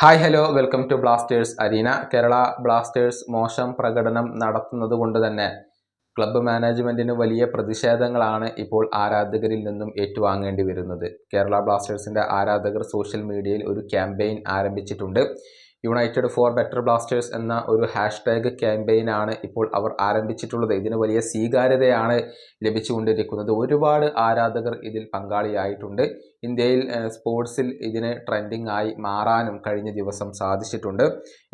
Hi hello welcome to Blasters Arena. Kerala Blasters മോശം പ്രകടനം നടത്തുന്നത് കൊണ്ട് തന്നെ ക്ലബ്ബ് മാനേജ്മെന്റിന് വലിയ പ്രതിഷേധങ്ങളാണ് ഇപ്പോൾ ആരാധകരിൽ നിന്നും ഏറ്റുവാങ്ങേണ്ടി വരുന്നത്. കേരള ബ്ലാസ്റ്റേഴ്സിന്റെ ആരാധകർ സോഷ്യൽ മീഡിയയിൽ ഒരു ക്യാമ്പയിൻ ആരംഭിച്ചിട്ടുണ്ട്. യുണൈറ്റഡ് ഫോർ ബെറ്റർ ബ്ലാസ്റ്റേഴ്സ് എന്ന ഒരു ഹാഷ്ടാഗ് ക്യാമ്പയിനാണ് ഇപ്പോൾ അവർ ആരംഭിച്ചിട്ടുള്ളത്. ഇതിന് വലിയ സ്വീകാര്യതയാണ് ലഭിച്ചുകൊണ്ടിരിക്കുന്നത്. ഒരുപാട് ആരാധകർ ഇതിൽ പങ്കാളിയായിട്ടുണ്ട്. ഇന്ത്യയിൽ സ്പോർട്സിൽ ഇതിന് ട്രെൻഡിങ് ആയി മാറാനും കഴിഞ്ഞ ദിവസം സാധിച്ചിട്ടുണ്ട്.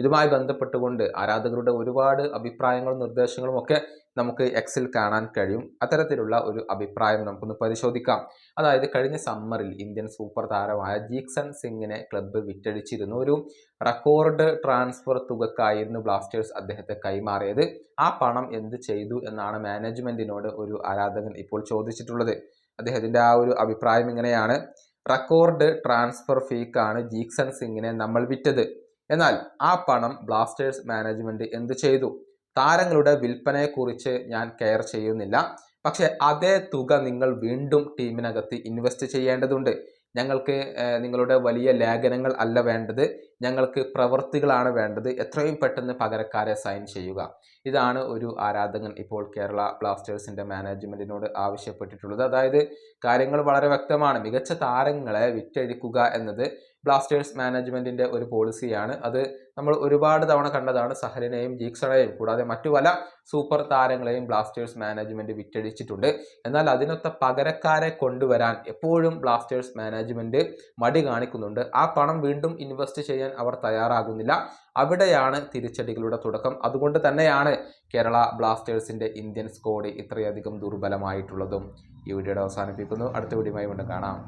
ഇതുമായി ബന്ധപ്പെട്ടുകൊണ്ട് ആരാധകരുടെ ഒരുപാട് അഭിപ്രായങ്ങളും നിർദ്ദേശങ്ങളും ഒക്കെ നമുക്ക് എക്സിൽ കാണാൻ കഴിയും. അത്തരത്തിലുള്ള ഒരു അഭിപ്രായം നമുക്കൊന്ന് പരിശോധിക്കാം. അതായത് കഴിഞ്ഞ സമ്മറിൽ ഇന്ത്യൻ സൂപ്പർ താരമായ ജീക്സൺ സിംഗിനെ ക്ലബ്ബ് വിറ്റഴിച്ചിരുന്നു. ഒരു റെക്കോർഡ് ട്രാൻസ്ഫർ തുകക്കായിരുന്നു ബ്ലാസ്റ്റേഴ്സ് അദ്ദേഹത്തെ കൈമാറിയത്. ആ പണം എന്ത് ചെയ്തു എന്നാണ് മാനേജ്മെന്റിനോട് ഒരു ആരാധകൻ ഇപ്പോൾ ചോദിച്ചിട്ടുള്ളത്. അദ്ദേഹത്തിന്റെ ആ ഒരു അഭിപ്രായം ഇങ്ങനെയാണ്: റെക്കോർഡ് ട്രാൻസ്ഫർ ഫീക്കാണ് ജീക്സൺ സിംഗിനെ നമ്മൾ വിറ്റത്. എന്നാൽ ആ പണം ബ്ലാസ്റ്റേഴ്സ് മാനേജ്മെന്റ് എന്ത് ചെയ്തു? താരങ്ങളുടെ വിൽപ്പനയെക്കുറിച്ച് ഞാൻ കെയർ ചെയ്യുന്നില്ല. പക്ഷെ അതേ തുക നിങ്ങൾ വീണ്ടും ടീമിനകത്ത് ഇൻവെസ്റ്റ് ചെയ്യേണ്ടതുണ്ട്. ഞങ്ങൾക്ക് നിങ്ങളുടെ വലിയ ലേഖനങ്ങൾ അല്ല വേണ്ടത്, ഞങ്ങൾക്ക് പ്രവൃത്തികളാണ് വേണ്ടത്. എത്രയും പെട്ടെന്ന് പകരക്കാരെ സൈൻ ചെയ്യുക. ഇതാണ് ഒരു ആരാധകൻ ഇപ്പോൾ കേരള ബ്ലാസ്റ്റേഴ്സിന്റെ മാനേജ്മെന്റിനോട് ആവശ്യപ്പെട്ടിട്ടുള്ളത്. അതായത് കാര്യങ്ങൾ വളരെ വ്യക്തമാണ്. മികച്ച താരങ്ങളെ വിറ്റഴിക്കുക എന്നത് ബ്ലാസ്റ്റേഴ്സ് മാനേജ്മെന്റിന്റെ ഒരു പോളിസിയാണ്. അത് നമ്മൾ ഒരുപാട് തവണ കണ്ടതാണ്. സഹലിനെയും ജീക്സണെയും കൂടാതെ മറ്റു പല സൂപ്പർ താരങ്ങളെയും ബ്ലാസ്റ്റേഴ്സ് മാനേജ്മെന്റ് വിറ്റഴിച്ചിട്ടുണ്ട്. എന്നാൽ അതിനൊത്ത പകരക്കാരെ കൊണ്ടുവരാൻ എപ്പോഴും ബ്ലാസ്റ്റേഴ്സ് മാനേജ്മെന്റ് മടി കാണിക്കുന്നുണ്ട്. ആ പണം വീണ്ടും ഇൻവെസ്റ്റ് ചെയ്യാൻ അവർ തയ്യാറാകുന്നില്ല. അവിടെയാണ് തിരിച്ചടികളുടെ തുടക്കം. അതുകൊണ്ട് തന്നെയാണ് കേരള ബ്ലാസ്റ്റേഴ്സിന്റെ ഇന്ത്യൻ സ്ക്വാഡ് ഇത്രയധികം ദുർബലമായിട്ടുള്ളതും. ഈ വീഡിയോയുടെ അവസാനിപ്പിക്കുന്നു. അടുത്ത വീഡിയോയുമായി വീണ്ടും കാണാം.